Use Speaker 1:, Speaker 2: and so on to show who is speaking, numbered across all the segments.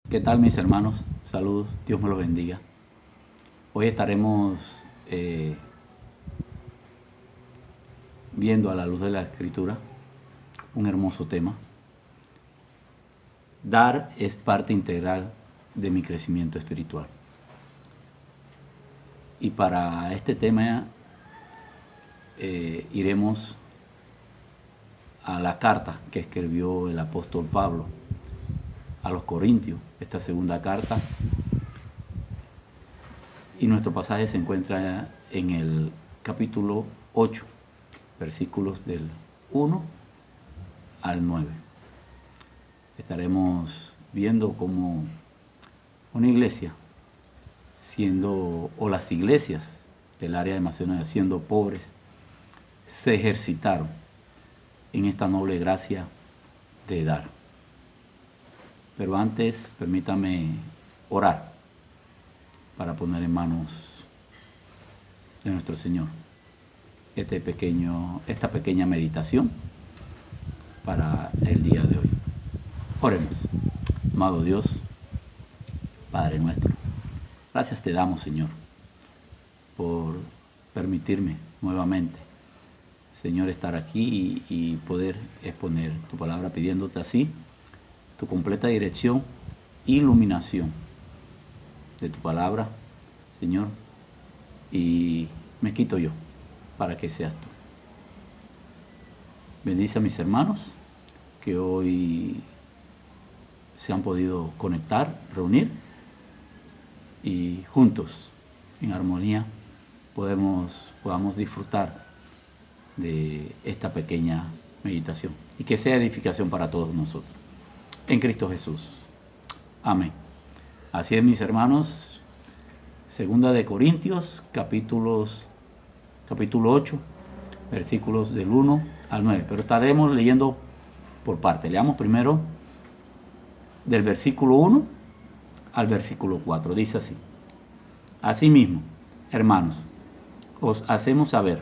Speaker 1: ¿Qué tal, mis hermanos? Saludos, Dios me los bendiga. Hoy estaremos viendo a la luz de la Escritura un hermoso tema. Dar es parte integral de mi crecimiento espiritual. Y para este tema iremos a la carta que escribió el apóstol Pablo a los Corintios, esta segunda carta. Y nuestro pasaje se encuentra en el capítulo 8, versículos del 1 al 9. Estaremos viendo cómo una iglesia, o las iglesias del área de Macedonia, siendo pobres, se ejercitaron en esta noble gracia de dar. Pero antes, permítame orar para poner en manos de nuestro Señor esta pequeña meditación para el día de hoy. Oremos. Amado Dios, Padre nuestro, gracias te damos, Señor, por permitirme nuevamente, Señor, estar aquí y poder exponer tu palabra, pidiéndote así tu completa dirección, iluminación de tu palabra, Señor, y me quito yo para que seas tú. Bendice a mis hermanos que hoy se han podido conectar, reunir, y juntos, en armonía, podamos disfrutar de esta pequeña meditación y que sea edificación para todos nosotros. En Cristo Jesús. Amén. Así es, mis hermanos. Segunda de Corintios, capítulo 8, versículos del 1 al 9. Pero estaremos leyendo por parte. Leamos primero del versículo 1 al versículo 4. Dice así: Asimismo, hermanos, os hacemos saber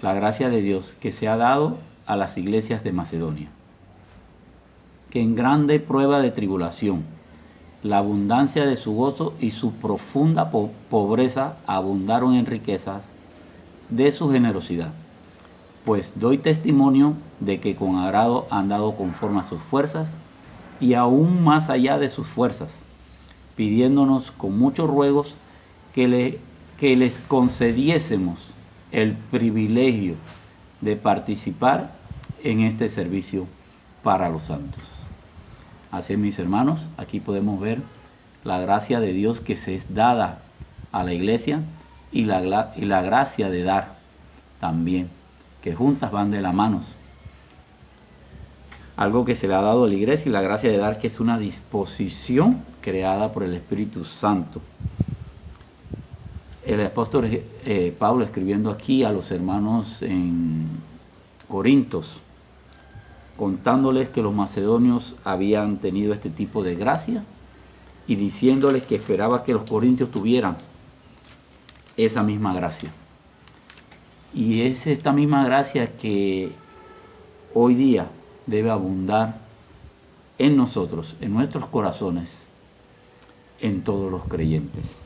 Speaker 1: la gracia de Dios que se ha dado a las iglesias de Macedonia, que en grande prueba de tribulación, la abundancia de su gozo y su profunda pobreza abundaron en riquezas de su generosidad. Pues doy testimonio de que con agrado han dado conforme a sus fuerzas y aún más allá de sus fuerzas, pidiéndonos con muchos ruegos que les concediésemos el privilegio de participar en este servicio para los santos. Así, mis hermanos, aquí podemos ver la gracia de Dios que se es dada a la iglesia y la gracia de dar también, que juntas van de la mano. Algo que se le ha dado a la iglesia, y la gracia de dar, que es una disposición creada por el Espíritu Santo. El apóstol Pablo, escribiendo aquí a los hermanos en Corintios, contándoles que los macedonios habían tenido este tipo de gracia y diciéndoles que esperaba que los corintios tuvieran esa misma gracia. Y es esta misma gracia que hoy día debe abundar en nosotros, en nuestros corazones, en todos los creyentes.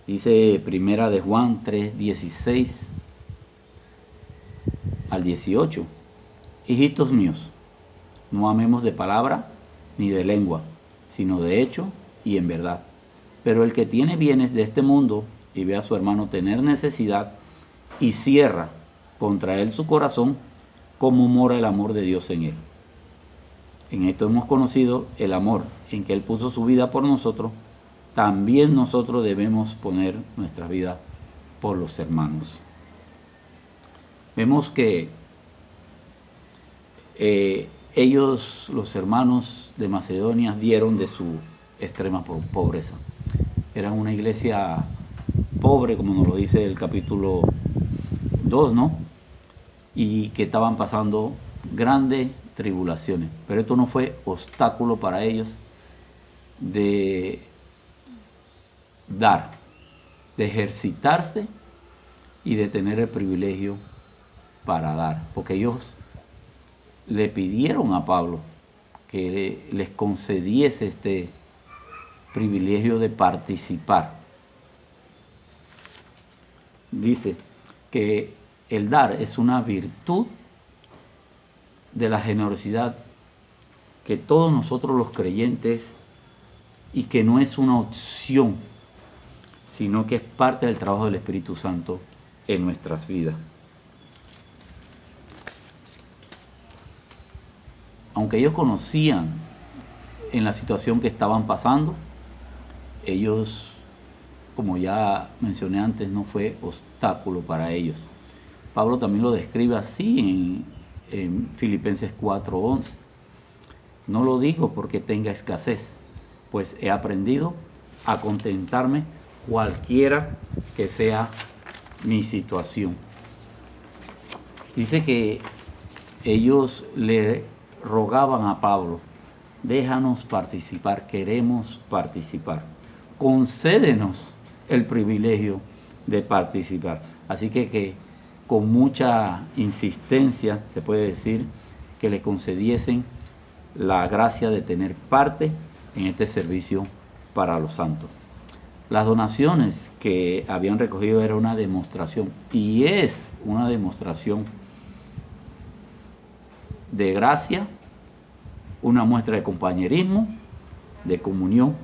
Speaker 1: Dice Primera de Juan 3:16 al 18: Hijitos míos, no amemos de palabra ni de lengua, sino de hecho y en verdad. Pero el que tiene bienes de este mundo y ve a su hermano tener necesidad y cierra contra él su corazón, ¿cómo mora el amor de Dios en él? En esto hemos conocido el amor en que Él puso su vida por nosotros. También nosotros debemos poner nuestra vida por los hermanos. Vemos que ellos, los hermanos de Macedonia, dieron de su extrema pobreza. Eran una iglesia pobre, como nos lo dice el capítulo 2, ¿no? Y que estaban pasando grandes tribulaciones. Pero esto no fue obstáculo para ellos de dar, de ejercitarse y de tener el privilegio para dar. Porque ellos le pidieron a Pablo que les concediese este privilegio de participar. Dice que el dar es una virtud de la generosidad que todos nosotros los creyentes, y que no es una opción, sino que es parte del trabajo del Espíritu Santo en nuestras vidas. Aunque ellos conocían en la situación que estaban pasando, ellos, como ya mencioné antes, no fue obstáculo para ellos. Pablo también lo describe así en Filipenses 4:11. No lo digo porque tenga escasez, pues he aprendido a contentarme cualquiera que sea mi situación. Dice que ellos le rogaban a Pablo: déjanos participar, queremos participar, concédenos el privilegio de participar. Así que con mucha insistencia se puede decir que le concediesen la gracia de tener parte en este servicio para los santos. Las donaciones que habían recogido era una demostración, y es una demostración de gracia, una muestra de compañerismo, de comunión,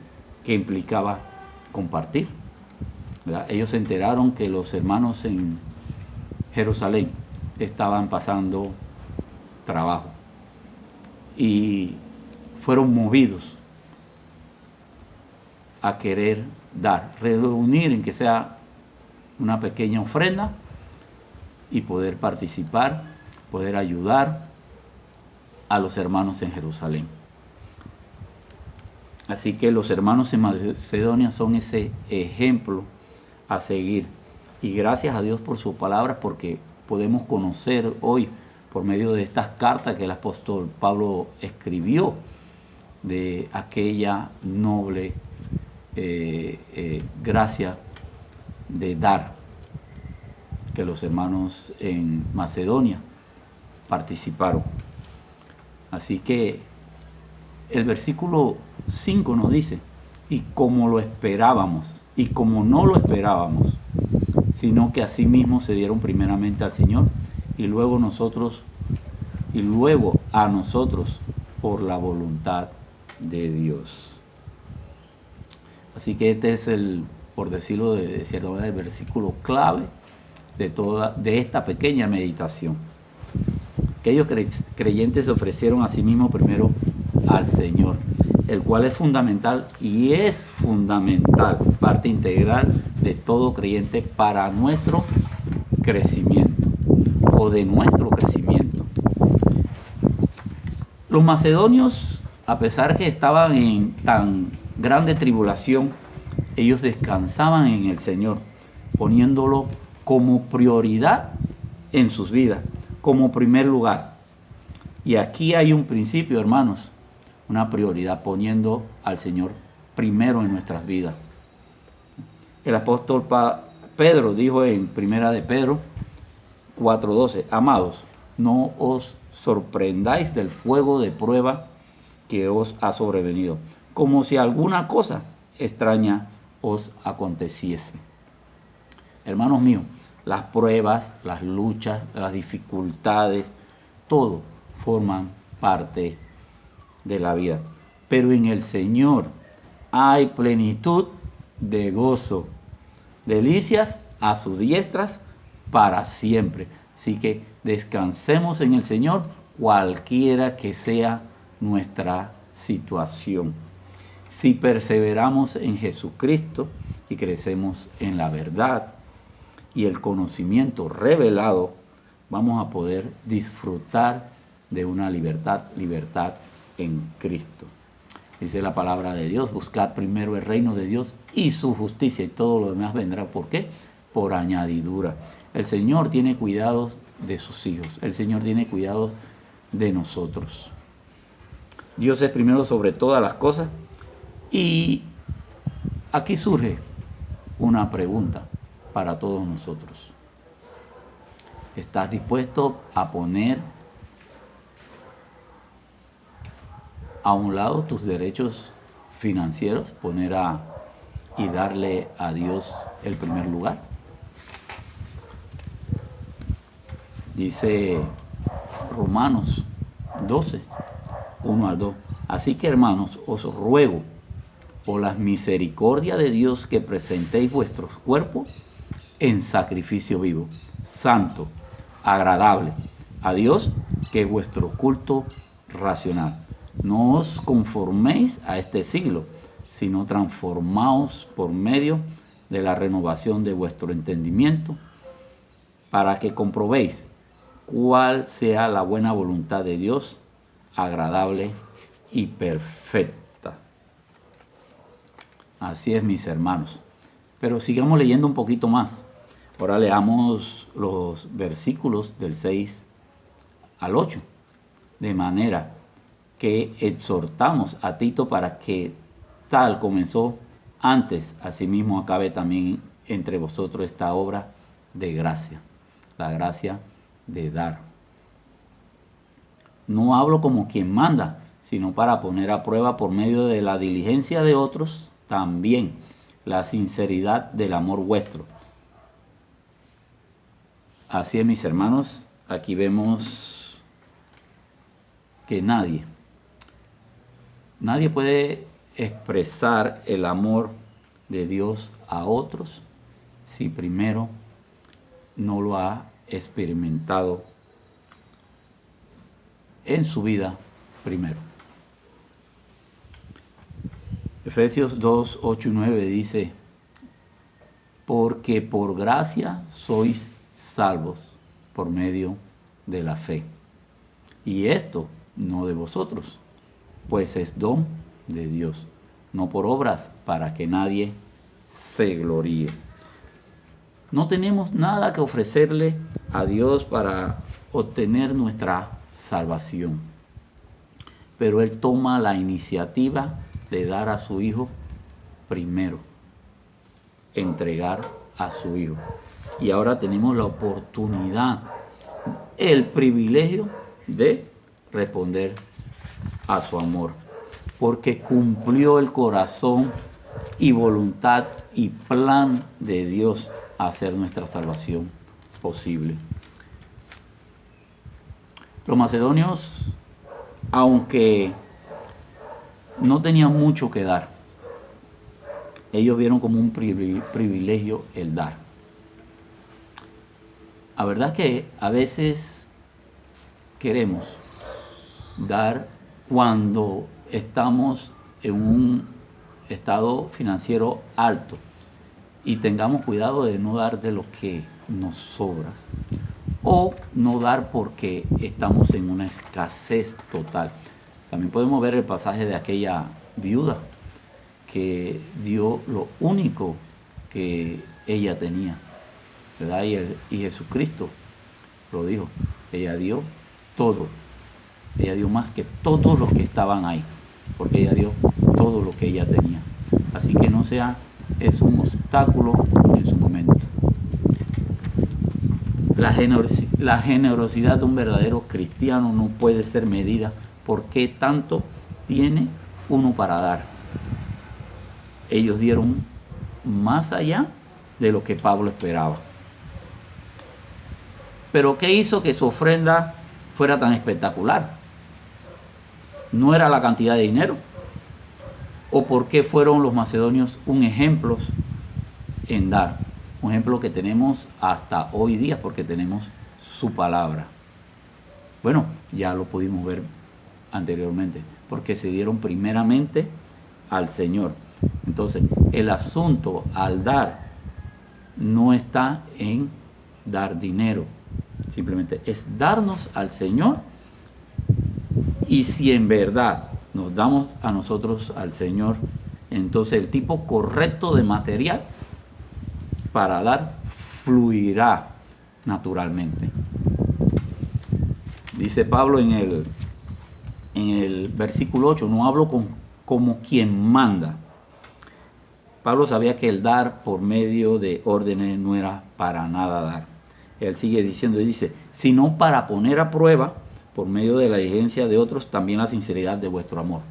Speaker 1: que implicaba compartir, ¿verdad? Ellos se enteraron que los hermanos en Jerusalén estaban pasando trabajo y fueron movidos a querer dar, reunir en que sea una pequeña ofrenda y poder participar, poder ayudar a los hermanos en Jerusalén. Así que los hermanos en Macedonia son ese ejemplo a seguir. Y gracias a Dios por su palabra, porque podemos conocer hoy, por medio de estas cartas que el apóstol Pablo escribió, de aquella noble gracia de dar que los hermanos en Macedonia participaron. Así que el versículo 5 nos dice: y como lo esperábamos, y como no lo esperábamos, sino que asimismo se dieron primeramente al Señor y luego a nosotros por la voluntad de Dios. Así que este es por decirlo de cierta manera, el versículo clave de esta pequeña meditación. Aquellos creyentes se ofrecieron a sí mismos primero al Señor, el cual es fundamental y es fundamental, parte integral de todo creyente para nuestro crecimiento o de nuestro crecimiento. Los macedonios, a pesar que estaban en tan grande tribulación, ellos descansaban en el Señor, poniéndolo como prioridad en sus vidas, como primer lugar. Y aquí hay un principio, hermanos, una prioridad, poniendo al Señor primero en nuestras vidas. El apóstol Pedro dijo en Primera de Pedro 4:12: amados, no os sorprendáis del fuego de prueba que os ha sobrevenido, como si alguna cosa extraña os aconteciese. Hermanos míos, las pruebas, las luchas, las dificultades, todo forman parte de la vida. Pero en el Señor hay plenitud de gozo, delicias a sus diestras para siempre. Así que descansemos en el Señor, cualquiera que sea nuestra situación. Si perseveramos en Jesucristo y crecemos en la verdad y el conocimiento revelado, vamos a poder disfrutar de una libertad en Cristo. Dice la palabra de Dios: buscad primero el reino de Dios y su justicia, y todo lo demás vendrá. ¿Por qué? Por añadidura. El Señor tiene cuidados de sus hijos. El Señor tiene cuidados de nosotros. Dios es primero sobre todas las cosas. Y aquí surge una pregunta para todos nosotros. ¿Estás dispuesto a poner a un lado tus derechos financieros, y darle a Dios el primer lugar. Dice Romanos 12, 1 al 2. Así que, hermanos, os ruego por la misericordia de Dios que presentéis vuestros cuerpos en sacrificio vivo, santo, agradable a Dios, que es vuestro culto racional. No os conforméis a este siglo, sino transformaos por medio de la renovación de vuestro entendimiento, para que comprobéis cuál sea la buena voluntad de Dios, agradable y perfecta. Así es, mis hermanos. Pero sigamos leyendo un poquito más. Ahora leamos los versículos del 6 al 8. De manera que exhortamos a Tito para que tal comenzó antes, asimismo acabe también entre vosotros esta obra de gracia, la gracia de dar. No hablo como quien manda, sino para poner a prueba por medio de la diligencia de otros también la sinceridad del amor vuestro. Así es, mis hermanos, aquí vemos que nadie puede expresar el amor de Dios a otros si primero no lo ha experimentado en su vida primero. Efesios 2, 8 y 9 dice: porque por gracia sois salvos por medio de la fe. Y esto no de vosotros, pues es don de Dios, no por obras, para que nadie se gloríe. No tenemos nada que ofrecerle a Dios para obtener nuestra salvación, pero Él toma la iniciativa de dar a su Hijo primero, entregar a su Hijo. Y ahora tenemos la oportunidad, el privilegio de responder a su amor, porque cumplió el corazón y voluntad y plan de Dios a hacer nuestra salvación posible. Los macedonios, aunque no tenían mucho que dar, ellos vieron como un privilegio el dar. La verdad es que a veces queremos dar cuando estamos en un estado financiero alto y tengamos cuidado de no dar de lo que nos sobra, o no dar porque estamos en una escasez total. También podemos ver el pasaje de aquella viuda que dio lo único que ella tenía, ¿verdad? Y Jesucristo lo dijo, ella dio todo. Ella dio más que todos los que estaban ahí, porque ella dio todo lo que ella tenía. Así que no sea eso un obstáculo en su momento. La generosidad de un verdadero cristiano no puede ser medida por qué tanto tiene uno para dar. Ellos dieron más allá de lo que Pablo esperaba. Pero ¿qué hizo que su ofrenda fuera tan espectacular? ¿No era la cantidad de dinero? ¿O por qué fueron los macedonios un ejemplo en dar? Un ejemplo que tenemos hasta hoy día porque tenemos su palabra. Bueno, ya lo pudimos ver anteriormente, porque se dieron primeramente al Señor. Entonces, el asunto al dar no está en dar dinero, simplemente es darnos al Señor. Y si en verdad nos damos a nosotros al Señor, entonces el tipo correcto de material para dar fluirá naturalmente. Dice Pablo en el versículo 8, no hablo como quien manda. Pablo sabía que el dar por medio de órdenes no era para nada dar. Él sigue diciendo, dice, sino para poner a prueba por medio de la diligencia de otros, también la sinceridad de vuestro amor.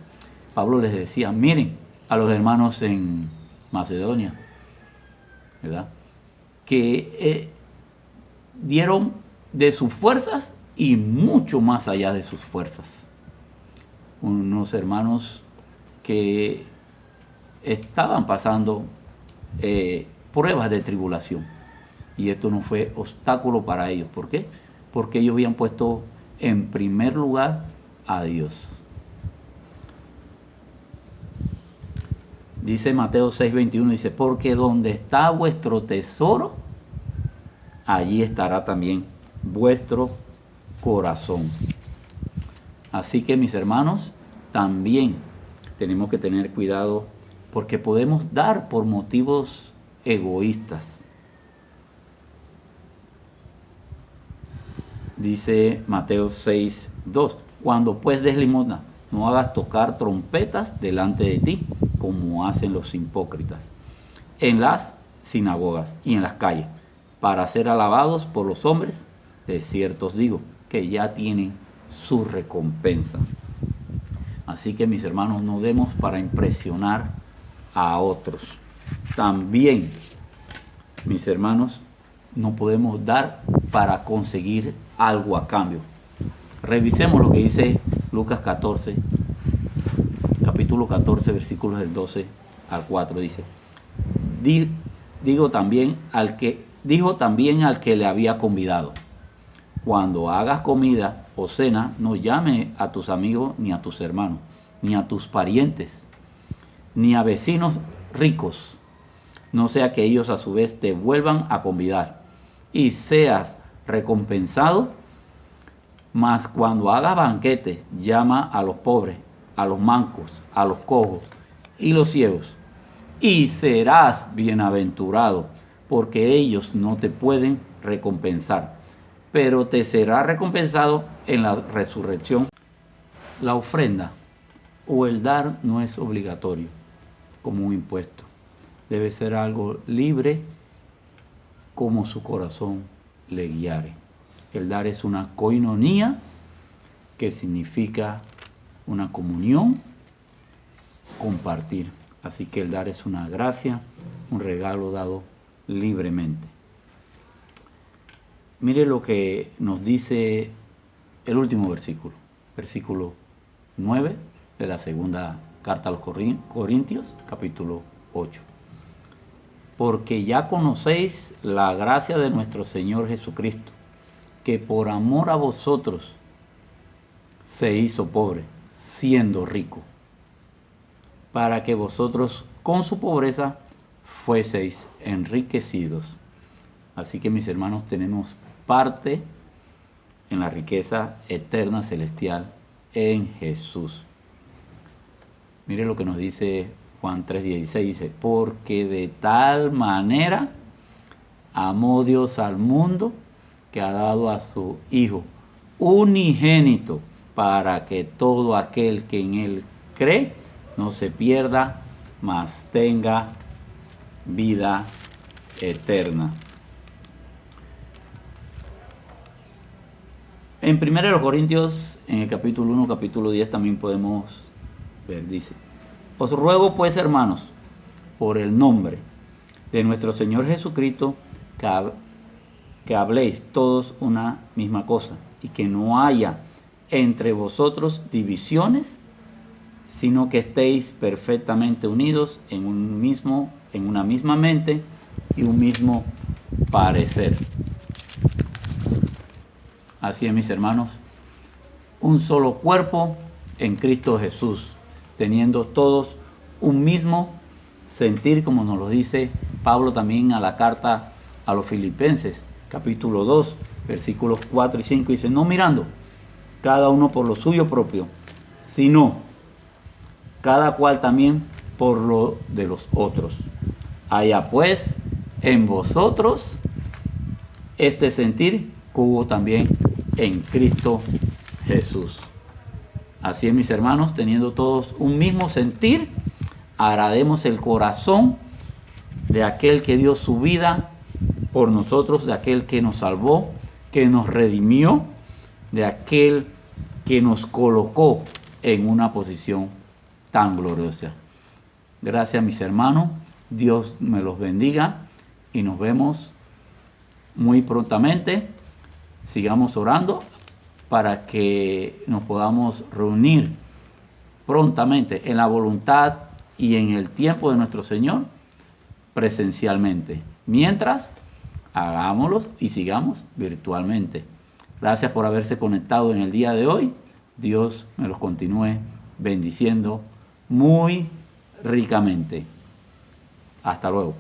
Speaker 1: Pablo les decía, miren a los hermanos en Macedonia, ¿verdad?, que dieron de sus fuerzas y mucho más allá de sus fuerzas. Unos hermanos que estaban pasando pruebas de tribulación, y esto no fue obstáculo para ellos. ¿Por qué? Porque ellos habían puesto en primer lugar a Dios. Dice Mateo 6:21, dice, porque donde está vuestro tesoro, allí estará también vuestro corazón. Así que, mis hermanos, también tenemos que tener cuidado, porque podemos dar por motivos egoístas. Dice Mateo 6:2, cuando pues des limosna, no hagas tocar trompetas delante de ti, como hacen los hipócritas, en las sinagogas y en las calles, para ser alabados por los hombres. De cierto os digo, que ya tienen su recompensa. Así que, mis hermanos, no demos para impresionar a otros. También, mis hermanos, no podemos dar para conseguir algo a cambio. Revisemos lo que dice Lucas 14, capítulo 14, versículos del 12 al 4. Dice, dijo también al que le había convidado, cuando hagas comida o cena, no llame a tus amigos, ni a tus hermanos, ni a tus parientes, ni a vecinos ricos, no sea que ellos a su vez te vuelvan a convidar y seas recompensado. Mas cuando hagas banquete, llama a los pobres, a los mancos, a los cojos y los ciegos, y serás bienaventurado, porque ellos no te pueden recompensar, pero te será recompensado en la resurrección. La ofrenda o el dar no es obligatorio como un impuesto. Debe ser algo libre, como su corazón le guiare. El dar es una koinonía, que significa una comunión, compartir. Así que el dar es una gracia, un regalo dado libremente. Mire lo que nos dice el último versículo, versículo 9 de la segunda carta a los Corintios, capítulo 8. Porque ya conocéis la gracia de nuestro Señor Jesucristo, que por amor a vosotros se hizo pobre, siendo rico, para que vosotros con su pobreza fueseis enriquecidos. Así que, mis hermanos, tenemos parte en la riqueza eterna celestial en Jesús. Mire lo que nos dice Juan 3:16, dice, porque de tal manera amó Dios al mundo, que ha dado a su Hijo unigénito, para que todo aquel que en Él cree no se pierda, mas tenga vida eterna. En 1 Corintios, en el capítulo 1, capítulo 10, también podemos ver, dice, os ruego pues, hermanos, por el nombre de nuestro Señor Jesucristo, que habléis todos una misma cosa, y que no haya entre vosotros divisiones, sino que estéis perfectamente unidos en una misma mente y un mismo parecer. Así es, mis hermanos, un solo cuerpo en Cristo Jesús, teniendo todos un mismo sentir, como nos lo dice Pablo también a la carta a los Filipenses, capítulo 2, versículos 4 y 5, dice, no mirando cada uno por lo suyo propio, sino cada cual también por lo de los otros. Haya pues en vosotros este sentir que hubo también en Cristo Jesús. Así es, mis hermanos, teniendo todos un mismo sentir, agrademos el corazón de aquel que dio su vida por nosotros, de aquel que nos salvó, que nos redimió, de aquel que nos colocó en una posición tan gloriosa. Gracias, mis hermanos. Dios me los bendiga y nos vemos muy prontamente. Sigamos orando para que nos podamos reunir prontamente en la voluntad y en el tiempo de nuestro Señor presencialmente. Mientras, hagámoslos y sigamos virtualmente. Gracias por haberse conectado en el día de hoy. Dios me los continúe bendiciendo muy ricamente. Hasta luego.